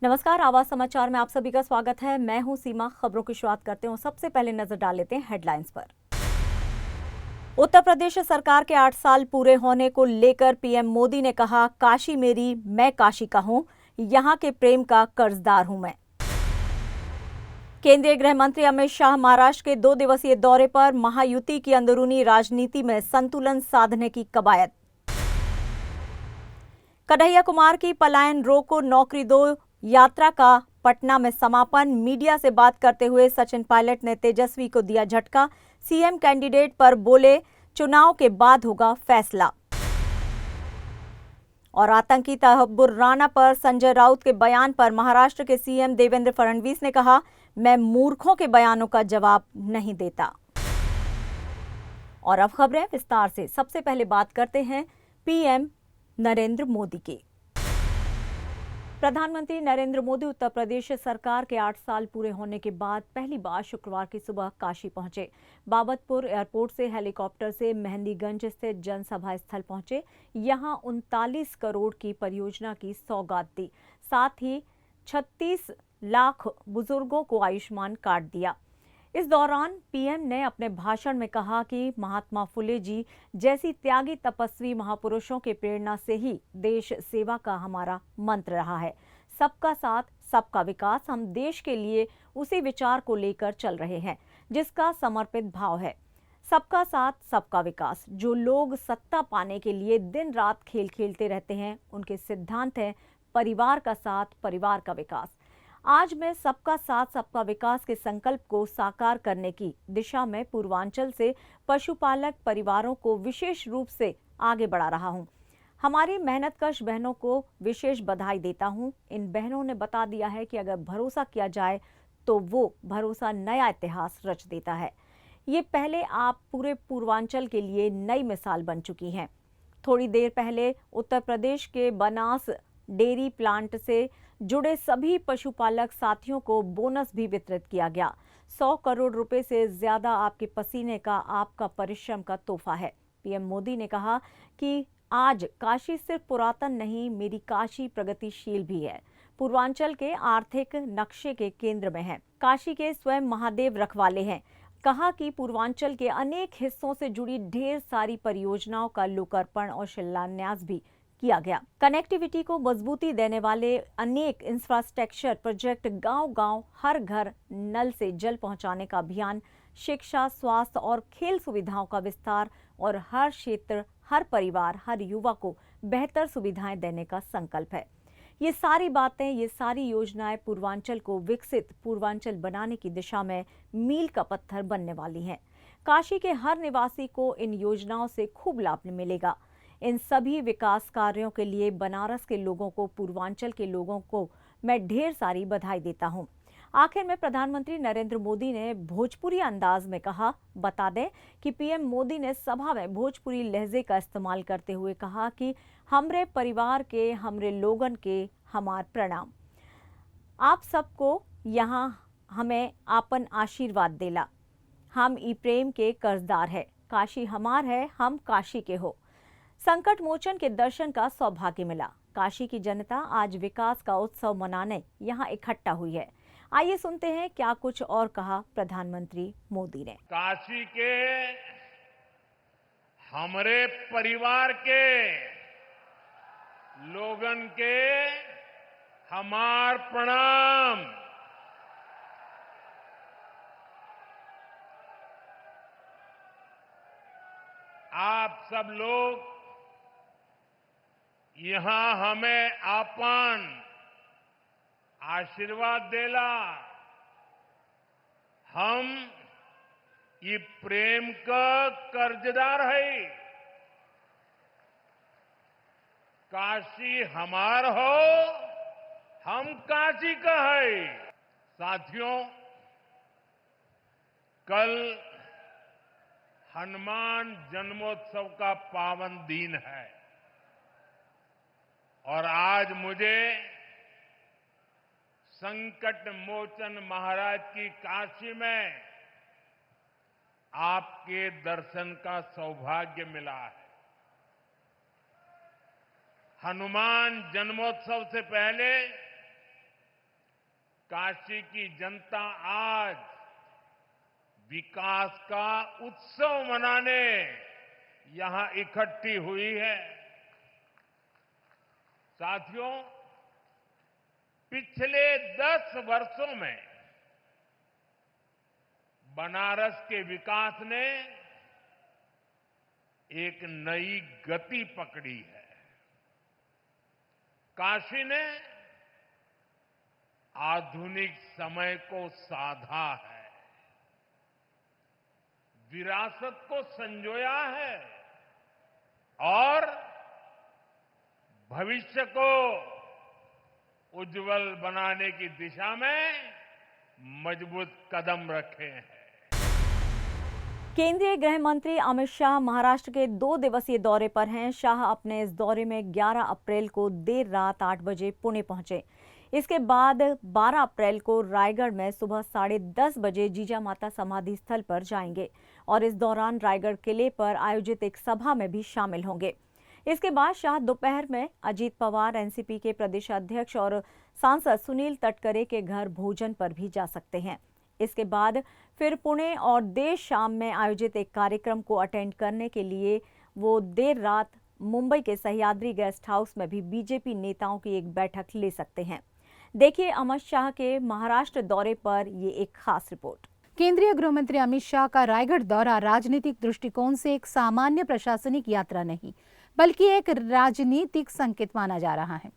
नमस्कार, आवाज समाचार में आप सभी का स्वागत है। मैं हूं सीमा। खबरों की शुरुआत करते हैं। सबसे पहले नजर डाल लेते हैं हेडलाइंस पर। उत्तर प्रदेश सरकार के 8 साल पूरे होने को लेकर पीएम मोदी ने कहा, काशी मेरी, मैं काशी का हूं, यहां के प्रेम का कर्जदार हूं मैं। केंद्रीय गृह मंत्री अमित शाह महाराष्ट्र के 2 दिवसीय दौरे पर। महायुति की अंदरूनी राजनीति में संतुलन साधने की कवायद। कन्हैया कुमार की पलायन रोको नौकरी दो यात्रा का पटना में समापन। मीडिया से बात करते हुए सचिन पायलट ने तेजस्वी को दिया झटका। सीएम कैंडिडेट पर बोले, चुनाव के बाद होगा फैसला। और आतंकी तहब्बुर राणा पर संजय राउत के बयान पर महाराष्ट्र के सीएम देवेंद्र फडणवीस ने कहा, मैं मूर्खों के बयानों का जवाब नहीं देता। और अब खबरें विस्तार से। सबसे पहले बात करते हैं पीएम नरेंद्र मोदी की। प्रधानमंत्री नरेंद्र मोदी उत्तर प्रदेश सरकार के 8 साल पूरे होने के बाद पहली बार शुक्रवार की सुबह काशी पहुंचे। बाबतपुर एयरपोर्ट से हेलीकॉप्टर से मेहंदीगंज स्थित जनसभा स्थल पहुंचे। यहां 39 करोड़ की परियोजना की सौगात दी। साथ ही 36 लाख बुजुर्गों को आयुष्मान कार्ड दिया। इस दौरान पीएम ने अपने भाषण में कहा कि महात्मा फुले जी जैसी त्यागी तपस्वी महापुरुषों के प्रेरणा से ही देश सेवा का हमारा मंत्र रहा है। सबका साथ सबका विकास, हम देश के लिए उसी विचार को लेकर चल रहे हैं जिसका समर्पित भाव है। सबका साथ सबका विकास। जो लोग सत्ता पाने के लिए दिन रात खेल खेलते रहते हैं, उनके सिद्धांत है परिवार का साथ परिवार का विकास। आज मैं सबका साथ सबका विकास के संकल्प को साकार करने की दिशा में पूर्वांचल से पशुपालक परिवारों को विशेष रूप से आगे बढ़ा रहा हूं। हमारी मेहनतकश बहनों को विशेष बधाई देता हूं। इन बहनों ने बता दिया है कि अगर भरोसा किया जाए तो वो भरोसा नया इतिहास रच देता है। ये पहले आप पूरे पूर्वांचल के लिए नई मिसाल बन चुकी हैं। थोड़ी देर पहले उत्तर प्रदेश के बनास डेयरी प्लांट से जुड़े सभी पशुपालक साथियों को बोनस भी वितरित किया गया। 100 करोड़ रुपए से ज्यादा आपके पसीने का, आपका परिश्रम का तोहफा है। पीएम मोदी ने कहा कि आज काशी सिर्फ पुरातन नहीं, मेरी काशी प्रगतिशील भी है। पूर्वांचल के आर्थिक नक्शे के केंद्र में है। काशी के स्वयं महादेव रखवाले हैं। कहा कि पूर्वांचल के अनेक हिस्सों से जुड़ी ढेर सारी परियोजनाओं का लोकार्पण और शिलान्यास भी किया गया। कनेक्टिविटी को मजबूती देने वाले अनेक इंफ्रास्ट्रक्चर प्रोजेक्ट, गांव-गांव हर घर नल से जल पहुंचाने का अभियान, शिक्षा, स्वास्थ्य और खेल सुविधाओं का विस्तार और हर क्षेत्र, हर परिवार, हर युवा को बेहतर सुविधाएं देने का संकल्प है। ये सारी बातें, ये सारी योजनाएं पूर्वांचल को विकसित पूर्वांचल बनाने की दिशा में मील का पत्थर बनने वाली हैं। काशी के हर निवासी को इन योजनाओं से खूब लाभ मिलेगा। इन सभी विकास कार्यों के लिए बनारस के लोगों को, पूर्वांचल के लोगों को मैं ढेर सारी बधाई देता हूं। आखिर में प्रधानमंत्री नरेंद्र मोदी ने भोजपुरी अंदाज में कहा। बता दें कि पीएम मोदी ने सभा में भोजपुरी लहजे का इस्तेमाल करते हुए कहा कि हमरे परिवार के, हमरे लोगन के हमार प्रणाम। आप सबको यहाँ हमें आपन आशीर्वाद देला। हम ई प्रेम के कर्जदार है। काशी हमार है, हम काशी के हो। संकट मोचन के दर्शन का सौभाग्य मिला। काशी की जनता आज विकास का उत्सव मनाने यहाँ इकट्ठा हुई है। आइए सुनते हैं क्या कुछ और कहा प्रधानमंत्री मोदी ने। काशी के हमरे परिवार के लोगन के हमार प्रणाम। आप सब लोग यहां हमें आपन आशीर्वाद देला। हम ये प्रेम का कर्जदार है। काशी हमार हो, हम काशी का है। साथियों, कल हनुमान जन्मोत्सव का पावन दिन है और आज मुझे संकट मोचन महाराज की काशी में आपके दर्शन का सौभाग्य मिला है। हनुमान जन्मोत्सव से पहले काशी की जनता आज विकास का उत्सव मनाने यहां इकट्ठी हुई है। साथियों, पिछले 10 वर्षों में बनारस के विकास ने एक नई गति पकड़ी है। काशी ने आधुनिक समय को साधा है, विरासत को संजोया है और भविष्य को उज्जवल बनाने की दिशा में मजबूत कदम रखे हैं। केंद्रीय गृह मंत्री अमित शाह महाराष्ट्र के 2 दिवसीय दौरे पर हैं। शाह अपने इस दौरे में 11 अप्रैल को देर रात 8 बजे पुणे पहुंचे। इसके बाद 12 अप्रैल को रायगढ़ में सुबह 10:30 बजे जीजामाता समाधि स्थल पर जाएंगे और इस दौरान रायगढ़ किले पर आयोजित एक सभा में भी शामिल होंगे। इसके बाद शाह दोपहर में अजीत पवार, एनसीपी के प्रदेश अध्यक्ष और सांसद सुनील तटकरे के घर भोजन पर भी जा सकते हैं। इसके बाद फिर पुणे और देर शाम में आयोजित एक कार्यक्रम को अटेंड करने के लिए वो देर रात मुंबई के सह्याद्री गेस्ट हाउस में भी बीजेपी नेताओं की एक बैठक ले सकते हैं। देखिए अमित शाह के महाराष्ट्र दौरे पर ये एक खास रिपोर्ट। केंद्रीय गृह मंत्री अमित शाह का रायगढ़ दौरा राजनीतिक दृष्टिकोण से एक सामान्य प्रशासनिक यात्रा नहीं, बल्कि एक राजनीतिक संकेत माना जा रहा है।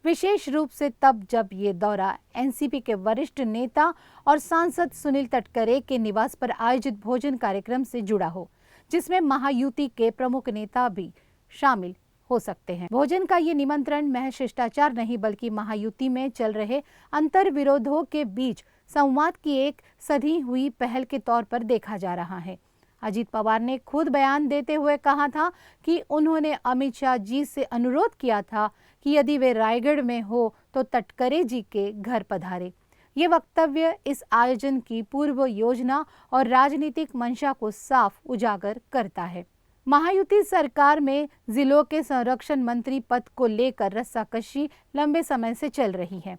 विशेष रूप से तब जब ये दौरा एनसीपी के वरिष्ठ नेता और सांसद सुनील तटकरे के निवास पर आयोजित भोजन कार्यक्रम से जुड़ा हो, जिसमें महायुति के प्रमुख नेता भी शामिल हो सकते हैं। भोजन का ये निमंत्रण महज शिष्टाचार नहीं, बल्कि महायुति में चल रहे अंतर्विरोधों के बीच संवाद की एक सधी हुई पहल के तौर पर देखा जा रहा है। अजीत पवार ने खुद बयान देते हुए कहा था कि उन्होंने अमित शाह जी से अनुरोध किया था कि यदि वे रायगढ़ में हो तो तटकरे जी के घर पधारे। ये वक्तव्य इस आयोजन की पूर्व योजना और राजनीतिक मंशा को साफ उजागर करता है। महायुति सरकार में जिलों के संरक्षण मंत्री पद को लेकर रस्साकशी लंबे समय से चल रही है।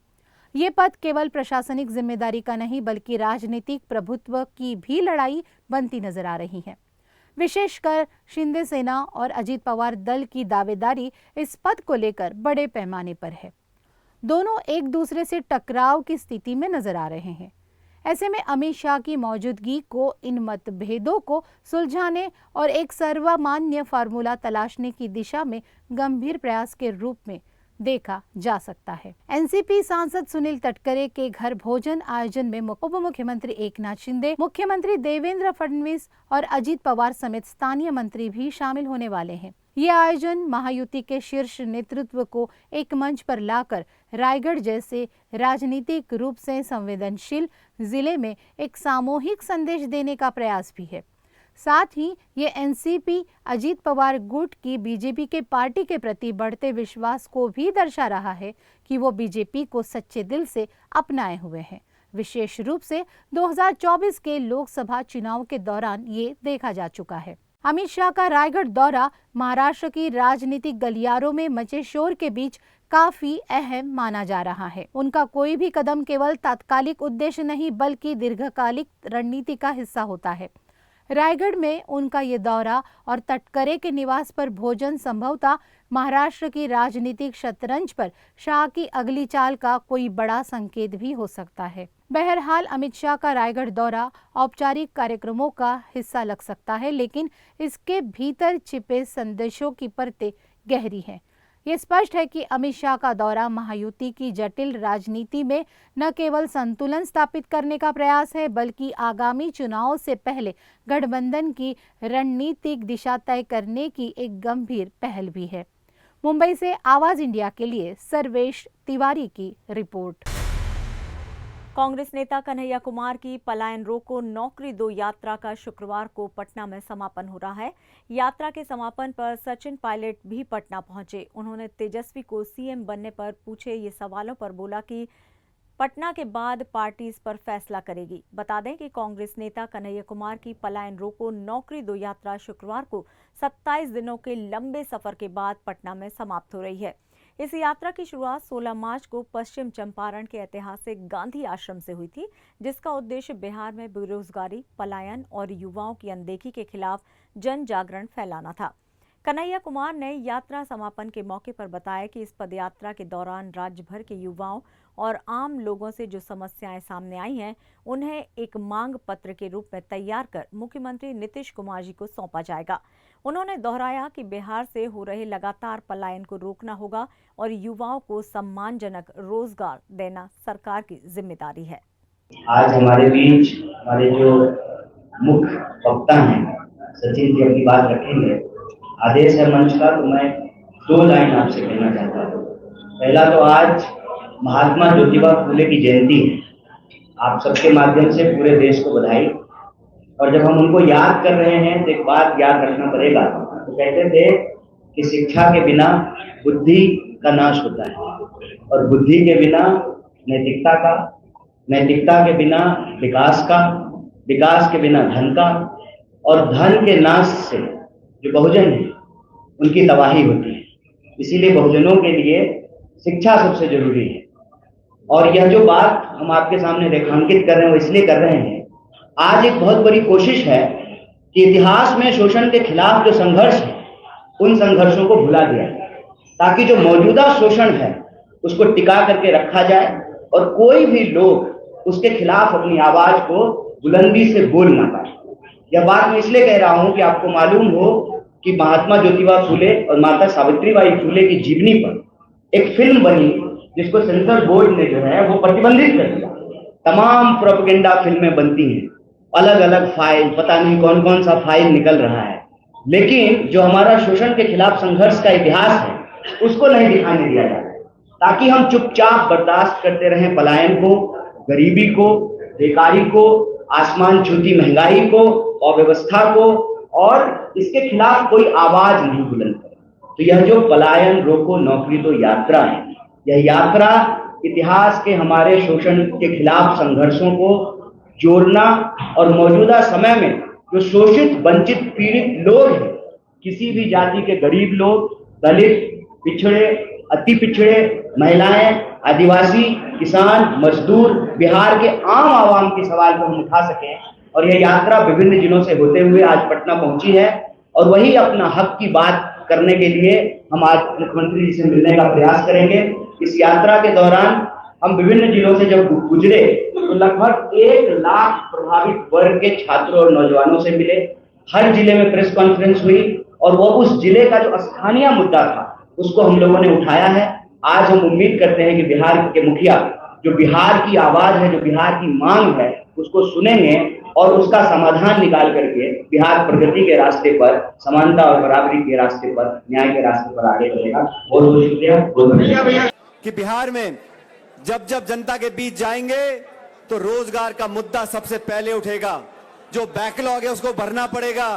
ये पद केवल प्रशासनिक जिम्मेदारी का नहीं, बल्कि राजनीतिक प्रभुत्व की भी लड़ाई बनती नजर आ रही है। विशेषकर शिंदे सेना और अजीत पवार दल की दावेदारी इस पद को लेकर बड़े पैमाने पर है। दोनों एक दूसरे से टकराव की स्थिति में नजर आ रहे हैं। ऐसे में अमित शाह की मौजूदगी को इन मतभेदों को सुलझाने और एक सर्वमान्य फार्मूला तलाशने की दिशा में गंभीर प्रयास के रूप में देखा जा सकता है। एनसीपी सांसद सुनील तटकरे के घर भोजन आयोजन में उप मुख्यमंत्री एकनाथ शिंदे, मुख्यमंत्री देवेंद्र फडणवीस और अजीत पवार समेत स्थानीय मंत्री भी शामिल होने वाले हैं। ये आयोजन महायुति के शीर्ष नेतृत्व को एक मंच पर लाकर रायगढ़ जैसे राजनीतिक रूप से संवेदनशील जिले में एक सामूहिक संदेश देने का प्रयास भी है। साथ ही ये एनसीपी अजीत पवार गुट की बीजेपी के पार्टी के प्रति बढ़ते विश्वास को भी दर्शा रहा है कि वो बीजेपी को सच्चे दिल से अपनाए हुए हैं। विशेष रूप से 2024 के लोकसभा चुनाव के दौरान ये देखा जा चुका है। अमित शाह का रायगढ़ दौरा महाराष्ट्र की राजनीतिक गलियारों में मचे शोर के बीच काफी अहम माना जा रहा है। उनका कोई भी कदम केवल तात्कालिक उद्देश्य नहीं, बल्कि दीर्घकालिक रणनीति का हिस्सा होता है। रायगढ़ में उनका ये दौरा और तटकरे के निवास पर भोजन संभवतः महाराष्ट्र की राजनीतिक शतरंज पर शाह की अगली चाल का कोई बड़ा संकेत भी हो सकता है। बहरहाल अमित शाह का रायगढ़ दौरा औपचारिक कार्यक्रमों का हिस्सा लग सकता है, लेकिन इसके भीतर छिपे संदेशों की परतें गहरी हैं। ये स्पष्ट है कि अमित शाह का दौरा महायुति की जटिल राजनीति में न केवल संतुलन स्थापित करने का प्रयास है, बल्कि आगामी चुनाव से पहले गठबंधन की रणनीतिक दिशा तय करने की एक गंभीर पहल भी है। मुंबई से आवाज इंडिया के लिए सर्वेश तिवारी की रिपोर्ट। कांग्रेस नेता कन्हैया कुमार की पलायन रोको नौकरी दो यात्रा का शुक्रवार को पटना में समापन हो रहा है। यात्रा के समापन पर सचिन पायलट भी पटना पहुंचे। उन्होंने तेजस्वी को सीएम बनने पर पूछे ये सवालों पर बोला कि पटना के बाद पार्टी इस पर फैसला करेगी। बता दें कि कांग्रेस नेता कन्हैया कुमार की पलायन रोको नौकरी दो यात्रा शुक्रवार को 27 दिनों के लंबे सफर के बाद पटना में समाप्त हो रही है। इस यात्रा की शुरुआत 16 मार्च को पश्चिम चंपारण के ऐतिहासिक गांधी आश्रम से हुई थी, जिसका उद्देश्य बिहार में बेरोजगारी, पलायन और युवाओं की अनदेखी के खिलाफ जन जागरण फैलाना था। कन्हैया कुमार ने यात्रा समापन के मौके पर बताया कि इस पदयात्रा के दौरान राज्य भर के युवाओं और आम लोगों से जो समस्याएं सामने आई हैं, उन्हें एक मांग पत्र के रूप में तैयार कर मुख्यमंत्री नीतीश कुमार जी को सौंपा जाएगा। उन्होंने दोहराया कि बिहार से हो रहे लगातार पलायन को रोकना होगा और युवाओं को सम्मानजनक रोजगार देना सरकार की जिम्मेदारी है। आज हमारे बीच हमारे जो मुख्य वक्ता हैं सचिन जी अपनी बात रखेंगे। आदेश है मंच का, तो मैं 2 लाइन आपसे कहना चाहता हूँ। पहला तो आज महात्मा ज्योतिबा फुले की जयंती है। आप सबके माध्यम से पूरे देश को बधाई। और जब हम उनको याद कर रहे हैं तो एक बात याद रखना पड़ेगा। तो कहते थे कि शिक्षा के बिना बुद्धि का नाश होता है और बुद्धि के बिना नैतिकता का, नैतिकता के बिना विकास का, विकास के बिना धन का, और धन के नाश से जो बहुजन है उनकी तबाही होती है। इसीलिए बहुजनों के लिए शिक्षा सबसे जरूरी है। और यह जो बात हम आपके सामने रेखांकित कर रहे हैं वो इसलिए कर रहे हैं, आज एक बहुत बड़ी कोशिश है कि इतिहास में शोषण के खिलाफ जो संघर्ष है उन संघर्षों को भुला दिया जाए, ताकि जो मौजूदा शोषण है उसको टिका करके रखा जाए और कोई भी लोग उसके खिलाफ अपनी आवाज को बुलंदी से बोल ना पाए। यह बात मैं इसलिए कह रहा हूं कि आपको मालूम हो कि महात्मा ज्योतिबा फुले और माता सावित्रीबाई फुले की जीवनी पर एक फिल्म बनी, जिसको सेंसर बोर्ड ने जो है वो प्रतिबंधित कर दिया। तमाम प्रोपेगेंडा फिल्में बनती हैं, अलग अलग फाइल, पता नहीं कौन कौन सा फाइल निकल रहा है, लेकिन जो हमारा शोषण के खिलाफ संघर्ष का इतिहास है उसको नहीं दिखाने दिया जाता, ताकि हम चुपचाप बर्दाश्त करते रहें पलायन को, गरीबी को, बेकारी को, आसमान छूती महंगाई को, अव्यवस्था को, और इसके खिलाफ कोई आवाज नहीं बुलंद करे। तो यह जो पलायन रोको नौकरी दो यात्रा है, यह यात्रा इतिहास के हमारे शोषण के खिलाफ संघर्षों को जोड़ना और मौजूदा समय में जो शोषित, वंचित, पीड़ित लोग हैं, किसी भी जाति के गरीब लोग, दलित, पिछड़े, अति पिछड़े, महिलाएं, आदिवासी, किसान, मजदूर, बिहार के आम आवाम के सवाल को हम उठा सकें। और यह यात्रा विभिन्न जिलों से होते हुए आज पटना पहुंची है और वही अपना हक की बात करने के लिए हम आज मुख्यमंत्री जी से मिलने का प्रयास करेंगे। इस यात्रा के दौरान हम विभिन्न जिलों से जब गुजरे तो लगभग 1 लाख प्रभावित वर्ग के छात्रों और नौजवानों से मिले। हर जिले में प्रेस कॉन्फ्रेंस हुई और वो उस जिले का जो स्थानीय मुद्दा था उसको हम लोगों ने उठाया है। आज हम उम्मीद करते हैं कि बिहार के मुखिया जो बिहार की आवाज है, जो बिहार की मांग है, उसको सुनेंगे और उसका समाधान निकाल करके बिहार प्रगति के रास्ते पर, समानता और बराबरी के रास्ते पर, न्याय के रास्ते पर आगे बढ़ेगा। बहुत बहुत शुक्रिया। कि बिहार में जब जब जनता के बीच जाएंगे तो रोजगार का मुद्दा सबसे पहले उठेगा। जो बैकलॉग है उसको भरना पड़ेगा।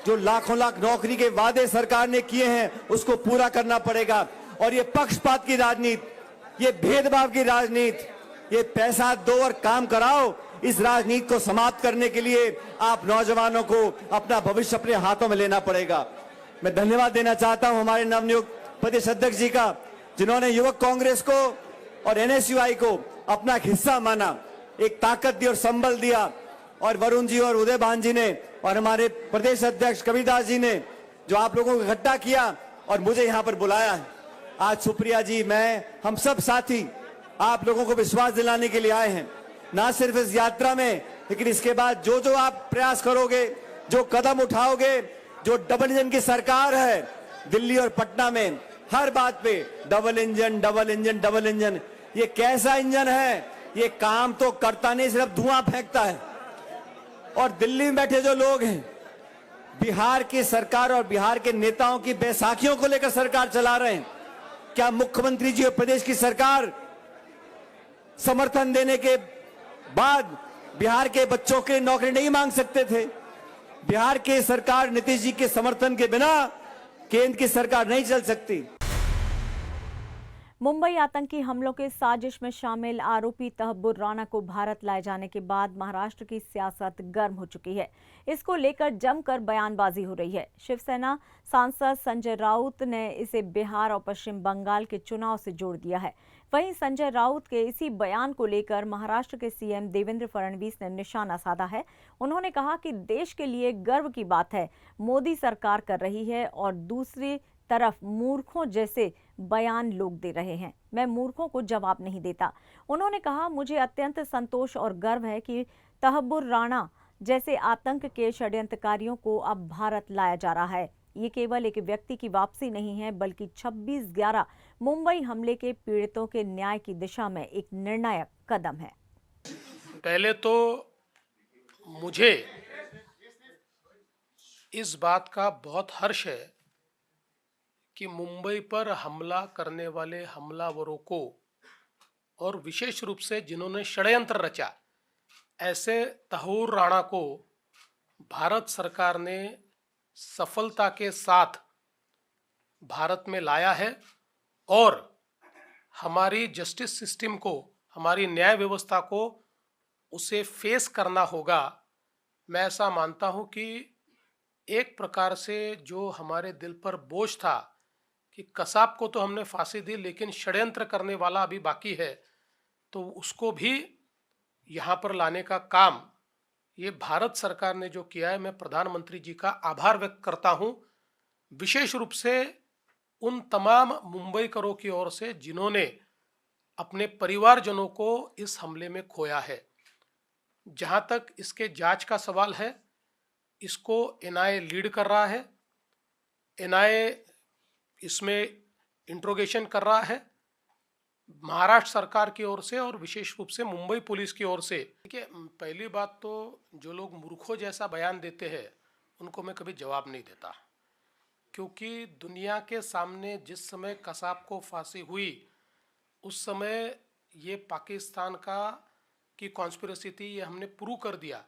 जो लाखों लाख नौकरी के वादे सरकार ने किए हैं उसको पूरा करना पड़ेगा। और ये पक्षपात की राजनीति, ये भेदभाव की राजनीति, ये पैसा दो और काम कराओ, इस राजनीति को समाप्त करने के लिए आप नौजवानों को अपना भविष्य अपने हाथों में लेना पड़ेगा। मैं धन्यवाद देना चाहता हूं हमारे नवनियुक्त प्रदेश अध्यक्ष जी का, जिन्होंने युवक कांग्रेस को और एनएसयूआई को अपना हिस्सा माना, एक ताकत दी और संबल दिया। और वरुण जी और उदय भान जी ने और हमारे प्रदेश अध्यक्ष कबीरदास जी ने जो आप लोगों को इकट्ठा किया और मुझे यहाँ पर बुलाया है। आज सुप्रिया जी, मैं, हम सब साथी आप लोगों को विश्वास दिलाने के लिए आए हैं, ना सिर्फ इस यात्रा में, लेकिन इसके बाद जो जो आप प्रयास करोगे, जो कदम उठाओगे, जो डबल इंजन की सरकार है दिल्ली और पटना में, हर बात पे double engine, double engine, double engine. ये कैसा इंजन है? ये काम तो करता नहीं, सिर्फ धुआं फेंकता है। और दिल्ली में बैठे जो लोग हैं, बिहार की सरकार और बिहार के नेताओं की बैसाखियों को लेकर सरकार चला रहे हैं। क्या मुख्यमंत्री जी और प्रदेश की सरकार समर्थन देने के बाद बिहार के बच्चों के नौकरी नहीं मांग सकते थे? बिहार के सरकार नीतीश जी के समर्थन के बिना केंद्र की सरकार नहीं चल सकती। मुंबई आतंकी हमलों के साजिश में शामिल आरोपी तहब्बुर राणा को भारत लाए जाने के बाद महाराष्ट्र की सियासत गर्म हो चुकी है। इसको लेकर जमकर बयानबाजी हो रही है। शिवसेना सांसद संजय राउत ने इसे बिहार और पश्चिम बंगाल के चुनाव से जोड़ दिया है। वहीं संजय राउत के इसी बयान को लेकर महाराष्ट्र के सीएम देवेंद्र फडणवीस ने निशाना साधा है। उन्होंने कहा कि देश के लिए गर्व की बात है, मोदी सरकार कर रही है और दूसरी तरफ मूर्खों जैसे बयान लोग दे रहे हैं। मैं मूर्खों को जवाब नहीं देता। उन्होंने कहा, मुझे अत्यंत संतोष और गर्व है कि तहब्बुर राणा जैसे आतंक के षड्यंत्रकारियों को अब भारत लाया जा रहा है। ये केवल एक व्यक्ति की वापसी नहीं है, बल्कि 26/11 मुंबई हमले के पीड़ितों के न्याय की दिशा में एक निर्णायक कदम है। पहले तो मुझे इस बात का बहुत हर्ष है कि मुंबई पर हमला करने वाले हमलावरों को और विशेष रूप से जिन्होंने षड्यंत्र रचा, ऐसे तहब्बुर राणा को भारत सरकार ने सफलता के साथ भारत में लाया है और हमारी जस्टिस सिस्टम को, हमारी न्याय व्यवस्था को उसे फेस करना होगा। मैं ऐसा मानता हूं कि एक प्रकार से जो हमारे दिल पर बोझ था कि कसाब को तो हमने फांसी दी, लेकिन षड्यंत्र करने वाला अभी बाकी है, तो उसको भी यहाँ पर लाने का काम ये भारत सरकार ने जो किया है, मैं प्रधानमंत्री जी का आभार व्यक्त करता हूँ। विशेष रूप से उन तमाम मुंबईकरों की ओर से जिन्होंने अपने परिवारजनों को इस हमले में खोया है। जहाँ तक इसके जांच का सवाल है, इसको एनआईए लीड कर रहा है। एनआईए इसमें इंट्रोगेशन कर रहा है महाराष्ट्र सरकार की ओर से और विशेष रूप से मुंबई पुलिस की ओर से। देखिए, पहली बात तो जो लोग मूर्खों जैसा बयान देते हैं उनको मैं कभी जवाब नहीं देता, क्योंकि दुनिया के सामने जिस समय कसाब को फांसी हुई उस समय ये पाकिस्तान की कॉन्स्पिरेसी थी, ये हमने प्रूव कर दिया।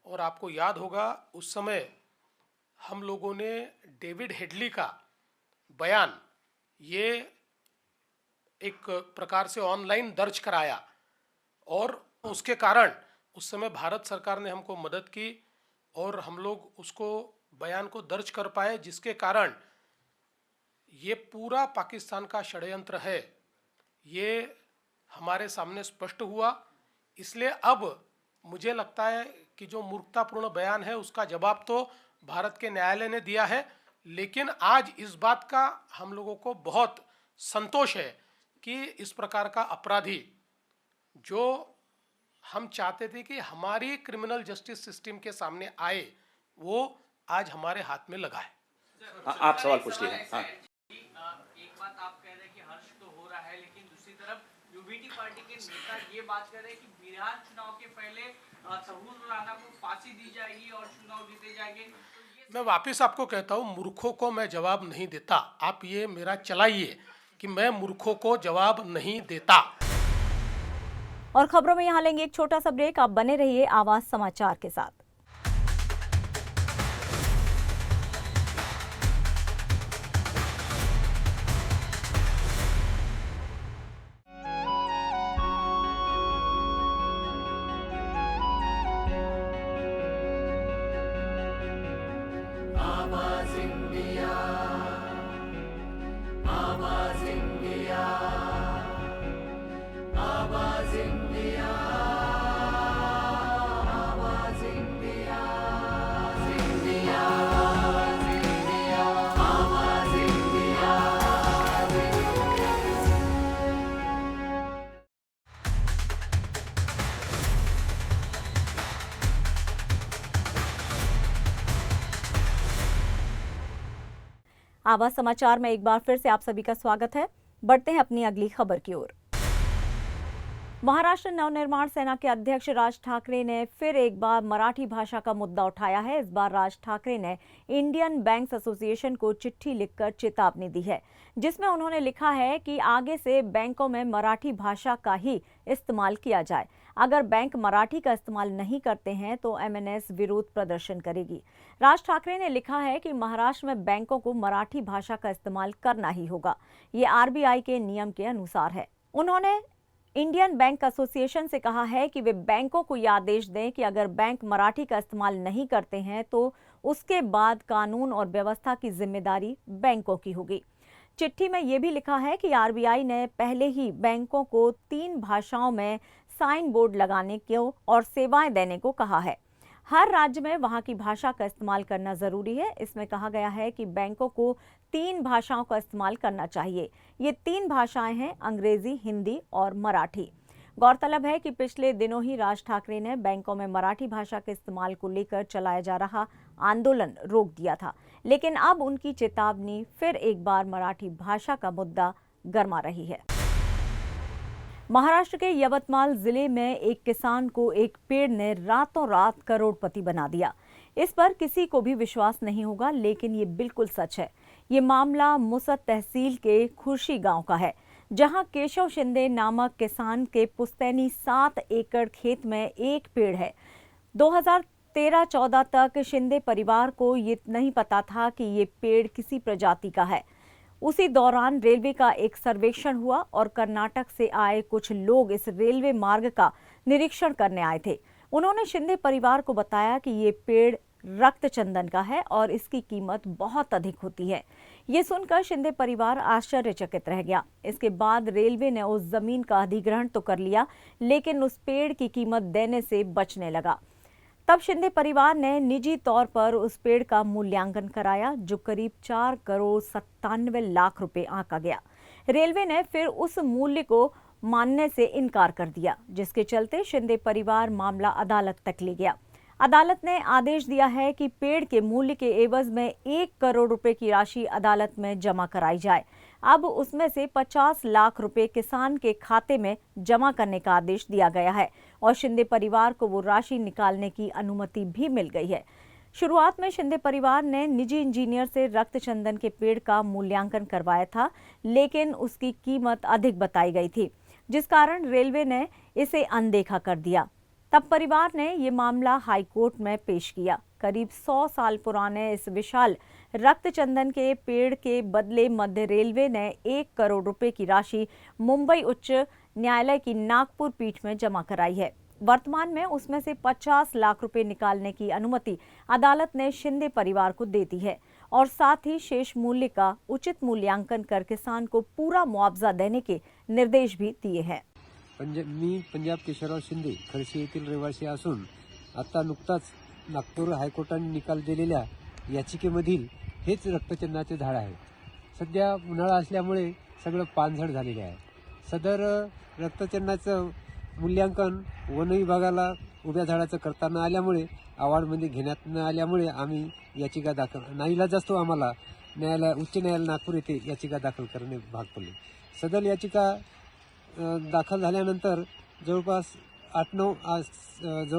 और आपको याद होगा उस समय हम लोगों ने डेविड हेडली का बयान ये एक प्रकार से ऑनलाइन दर्ज कराया और उसके कारण उस समय भारत सरकार ने हमको मदद की और हम लोग उसको बयान को दर्ज कर पाए, जिसके कारण ये पूरा पाकिस्तान का षड्यंत्र है, ये हमारे सामने स्पष्ट हुआ। इसलिए अब मुझे लगता है कि जो मूर्खतापूर्ण बयान है उसका जवाब तो भारत के न्यायालय ने दिया है, लेकिन आज इस बात का हम लोगों को बहुत संतोष है कि इस प्रकार का अपराधी जो हम चाहते थे कि हमारी क्रिमिनल जस्टिस सिस्टम के सामने आए, वो आज हमारे हाथ में लगा है। आप सवाल पूछ लीजिए। हाँ। एक बात आप कह रहे हैं कि हर्ष तो हो रहा है, लेकिन दूसरी तरफ यूबीटी पार्टी के नेता ये बात कर रहे हैं कि बिहार चुनाव के पहले तहब्बुर राणा को फांसी दी जाएगी और चुनाव जीते जाएंगे। मैं वापस आपको कहता हूँ, मूर्खों को मैं जवाब नहीं देता। आप ये मेरा चलाइए कि मैं मूर्खों को जवाब नहीं देता। और खबरों में यहाँ लेंगे एक छोटा सा ब्रेक। आप बने रहिए आवाज समाचार के साथ। आवाज समाचार में एक बार फिर से आप सभी का स्वागत है। बढ़ते हैं अपनी अगली खबर की ओर। महाराष्ट्र नवनिर्माण सेना के अध्यक्ष राज ठाकरे ने फिर एक बार मराठी भाषा का मुद्दा उठाया है। इस बार राज ठाकरे ने इंडियन बैंक्स एसोसिएशन को चिट्ठी लिखकर चेतावनी दी है, जिसमें उन्होंने लिखा है कि आगे से बैंकों में मराठी भाषा का ही इस्तेमाल किया जाए। अगर बैंक मराठी का इस्तेमाल नहीं करते हैं तो एमएनएस विरोध प्रदर्शन करेगी। राज ठाकरे ने लिखा है कि महाराष्ट्र में बैंकों को मराठी भाषा का इस्तेमाल करना ही होगा। ये आरबीआई के नियम के अनुसार है। उन्होंने इंडियन बैंक एसोसिएशन से कहा है कि वे बैंकों को यह आदेश दें कि अगर बैंक मराठी का इस्तेमाल नहीं करते हैं तो उसके बाद कानून और व्यवस्था की जिम्मेदारी बैंकों की होगी। चिट्ठी में यह भी लिखा है कि आरबीआई ने पहले ही बैंकों को 3 भाषाओं में साइन बोर्ड लगाने को और सेवाएं देने को कहा है। हर राज्य में वहां की भाषा का इस्तेमाल करना जरूरी है। इसमें कहा गया है कि बैंकों को 3 भाषाओं का इस्तेमाल करना चाहिए। ये 3 भाषाएं हैं अंग्रेजी, हिंदी और मराठी। गौरतलब है कि पिछले दिनों ही राज ठाकरे ने बैंकों में मराठी भाषा के इस्तेमाल को लेकर चलाया जा रहा आंदोलन रोक दिया था, लेकिन अब उनकी चेतावनी फिर एक बार मराठी भाषा का मुद्दा गरमा रही है। महाराष्ट्र के यवतमाल जिले में एक किसान को एक पेड़ ने रातों रात करोड़पति बना दिया। इस पर किसी को भी विश्वास नहीं होगा, लेकिन ये बिल्कुल सच है। ये मामला मुसद तहसील के खुर्शी गांव का है, जहां केशव शिंदे नामक किसान के पुश्तैनी 7 एकड़ खेत में एक पेड़ है। 2013-14 तक शिंदे परिवार को ये नहीं पता था कि ये पेड़ किसी प्रजाति का है। उसी दौरान रेलवे का एक सर्वेक्षण हुआ और कर्नाटक से आए कुछ लोग इस रेलवे मार्ग का निरीक्षण करने आए थे। उन्होंने शिंदे परिवार को बताया कि ये पेड़ रक्त चंदन का है और इसकी कीमत बहुत अधिक होती है। ये सुनकर शिंदे परिवार आश्चर्यचकित रह गया। इसके बाद रेलवे ने उस जमीन का अधिग्रहण तो कर लिया, लेकिन उस पेड़ की कीमत देने से बचने लगा। तब शिंदे परिवार ने निजी तौर पर उस पेड़ का मूल्यांकन कराया, जो करीब 4,97,00,000 रुपए आंका गया। रेलवे ने फिर उस मूल्य को मानने से इनकार कर दिया, जिसके चलते शिंदे परिवार मामला अदालत तक ले गया। अदालत ने आदेश दिया है कि पेड़ के मूल्य के एवज में 1 करोड़ रुपए की राशि अदालत में जमा कराई जाए। अब उसमें से 50 लाख रुपए किसान के खाते में जमा करने का आदेश दिया गया है और शिंदे परिवार को वो राशि निकालने की अनुमति भी मिल गई है। शुरुआत में शिंदे परिवार ने निजी इंजीनियर से रक्त चंदन के पेड़ का मूल्यांकन करवाया था, लेकिन उसकी कीमत अधिक बताई गई थी, जिस कारण रेलवे ने इसे अनदेखा कर दिया। तब परिवार ने ये मामला हाईकोर्ट में पेश किया। करीब 100 साल पुराने इस विशाल रक्त चंदन के पेड़ के बदले मध्य रेलवे ने 1 करोड़ रुपए की राशि मुंबई उच्च न्यायालय की नागपुर पीठ में जमा कराई है। वर्तमान में उसमें से 50 लाख रुपए निकालने की अनुमति अदालत ने शिंदे परिवार को दे दी है और साथ ही शेष मूल्य का उचित मूल्यांकन कर किसान को पूरा मुआवजा देने के निर्देश भी दिए हैं। मी पंजाब केशवराव शिंदे खडशी येथील रहिवासी असून आता नुकताच नागपूर हायकोर्टाने निकाल दिलेल्या याचिकेमधील हेच रक्तचंदनाचे झाड आहे। सध्या उन्हाळा असल्यामुळे सगळं पानझड झालेले आहे। सदर रक्तचंदनाचं मूल्यांकन वन विभागाला उभ्या झाडाचं करताना आल्यामुळे अवॉर्डमध्ये घेण्यात न आल्यामुळे आम्ही याचिका दाखल नाईलाजास्तव आम्हाला उच्च न्यायालय नागपूर येथे याचिका दाखल करणे भाग पडले। सदर याचिका दाखल झाल्यानंतर जवळपास 8-9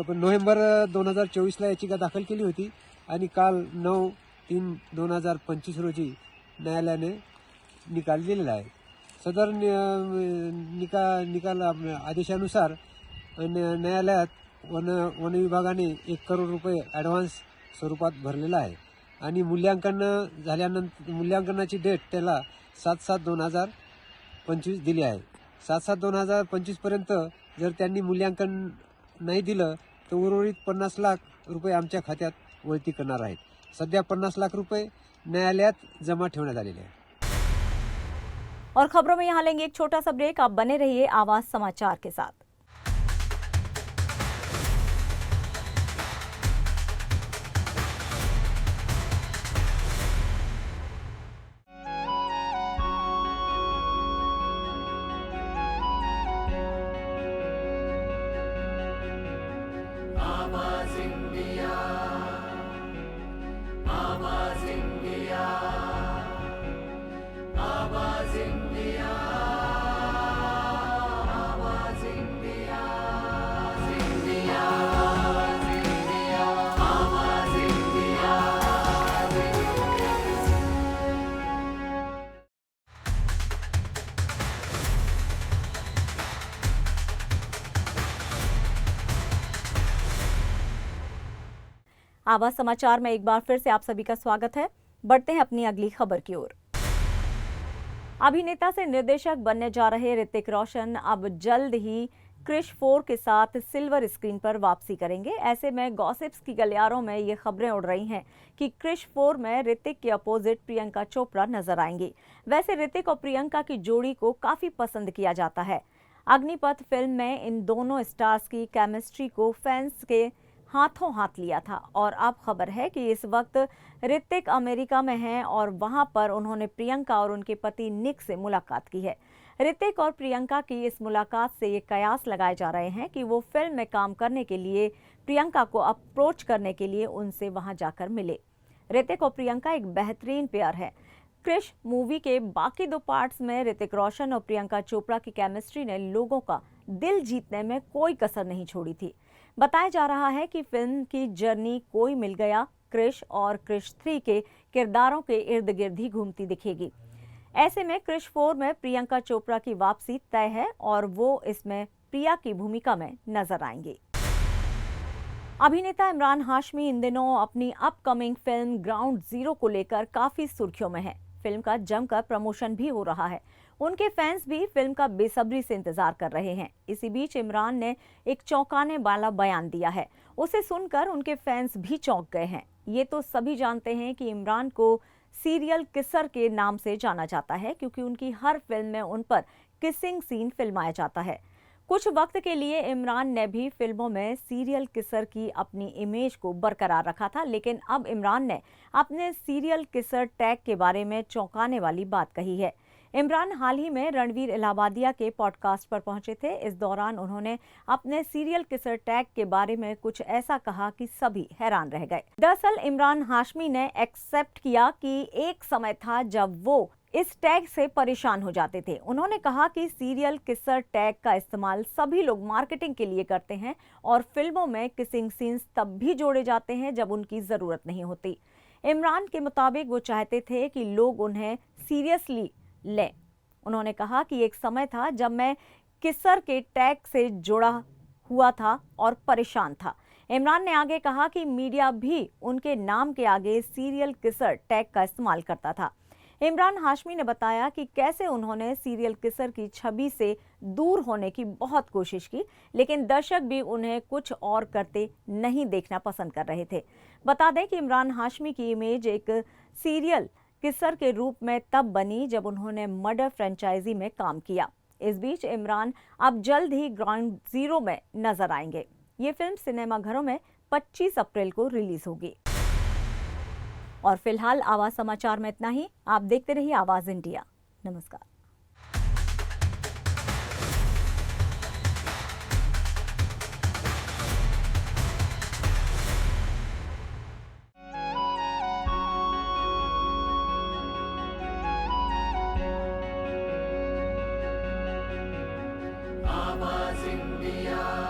नोव्हेंबर 2024ला याचिका दाखल केली होती आणि काल 9/3/2025 रोजी न्यायालयाने निकाल दिलेला आहे। सदर निकाल आदेशानुसार न्यायालयात वन विभागाने 1 करोड रुपये ॲडव्हान्स स्वरूपात भरलेला आहे आणि मूल्यांकनाची डेट त्याला 7/7/2025 दिली आहे। 7/7/2025 पर्यंत जर त्यांनी मूल्यांकन नाही दिलं तर उर्वरित 50 लाख रुपये आमच्या खात्यात वळती करणार आहेत। सध्या 50 लाख रुपये न्यायालयात जमा ठेवण्यात आलेले आहेत। और खबरों में यहाँ लेंगे एक छोटा सा ब्रेक। आप बने रहिए आवाज समाचार के साथ। आवाज समाचार में एक बार फिर से आप सभी का स्वागत है। बढ़ते हैं अपनी अगली खबर की ओर। अभिनेता से निर्देशक बनने जा रहे ऋतिक रोशन अब जल्द ही क्रिश 4 के साथ सिल्वर स्क्रीन पर वापसी करेंगे। ऐसे में गॉसिप्स की गलियारों में ये खबरें उड़ रही हैं कि क्रिश 4 में ऋतिक के अपोजिट प्रियंका चोपड़ा नजर आएंगी। वैसे ऋतिक और प्रियंका की जोड़ी को काफी पसंद किया जाता है। अग्निपथ फिल्म में इन दोनों स्टार्स की केमिस्ट्री को फैंस के हाथों हाथ लिया था और अब खबर है कि इस वक्त ऋतिक अमेरिका में हैं और वहां पर उन्होंने प्रियंका और उनके पति निक से मुलाकात की है। ऋतिक और प्रियंका की इस मुलाकात से ये कयास लगाए जा रहे हैं कि वो फिल्म में काम करने के लिए प्रियंका को अप्रोच करने के लिए उनसे वहां जाकर मिले। ऋतिक और प्रियंका एक बेहतरीन पेयर है। क्रिश मूवी के बाकी 2 पार्ट्स में ऋतिक रोशन और प्रियंका चोपड़ा की केमिस्ट्री ने लोगों का दिल जीतने में कोई कसर नहीं छोड़ी थी। बताया जा रहा है कि फिल्म की जर्नी कोई मिल गया क्रिश और क्रिश 3 के किरदारों के इर्द गिर्द ही घूमती दिखेगी। ऐसे में क्रिश 4 में प्रियंका चोपड़ा की वापसी तय है और वो इसमें प्रिया की भूमिका में नजर आएंगी। अभिनेता इमरान हाशमी इन दिनों अपनी अपकमिंग फिल्म ग्राउंड जीरो को लेकर काफी सुर्खियों में है। फिल्म का जमकर प्रमोशन भी हो रहा है। उनके फैंस भी फिल्म का बेसब्री से इंतजार कर रहे हैं। इसी बीच इमरान ने एक चौंकाने वाला बयान दिया है। उसे सुनकर उनके फैंस भी चौंक गए हैं। ये तो सभी जानते हैं कि इमरान को सीरियल किसर के नाम से जाना जाता है क्योंकि उनकी हर फिल्म में उन पर किसिंग सीन फिल्माया जाता है। कुछ वक्त के लिए इमरान ने भी फिल्मों में सीरियल किसर की अपनी इमेज को बरकरार रखा था, लेकिन अब इमरान ने अपने सीरियल किसर टैग के बारे में चौंकाने वाली बात कही है। इमरान हाल ही में रणवीर इलाहाबादिया के पॉडकास्ट पर पहुंचे थे। इस दौरान उन्होंने अपने सीरियल किसर टैग के बारे में कुछ ऐसा कहा कि सभी हैरान रह गए। दरअसल इमरान हाशमी ने एक्सेप्ट किया कि एक समय था जब वो इस टैग से परेशान हो जाते थे। उन्होंने कहा कि सीरियल किसर टैग का इस्तेमाल सभी लोग मार्केटिंग के लिए करते हैं और फिल्मों में किसिंग सीन्स तब भी जोड़े जाते हैं जब उनकी जरूरत नहीं होती। इमरान के मुताबिक वो चाहते थे कि लोग उन्हें सीरियसली लें। उन्होंने कहा कि एक समय था जब मैं किसर के टैग से जुड़ा हुआ था और परेशान था। इमरान ने आगे कहा कि मीडिया भी उनके नाम के आगे सीरियल किसर टैग का इस्तेमाल करता था। इमरान हाशमी ने बताया कि कैसे उन्होंने सीरियल किसर की छवि से दूर होने की बहुत कोशिश की, लेकिन दर्शक भी उन्हें कुछ और करते नहीं देखना पसंद कर रहे थे। बता दें कि इमरान हाशमी की इमेज एक सीरियल किसर के रूप में तब बनी जब उन्होंने मर्डर फ्रेंचाइजी में काम किया। इस बीच इमरान अब जल्द ही ग्राउंड जीरो में नजर आएंगे। ये फिल्म सिनेमाघरों में 25 अप्रैल को रिलीज होगी। और फिलहाल आवाज समाचार में इतना ही। आप देखते रहिए आवाज इंडिया। नमस्कार। आवाज इंडिया।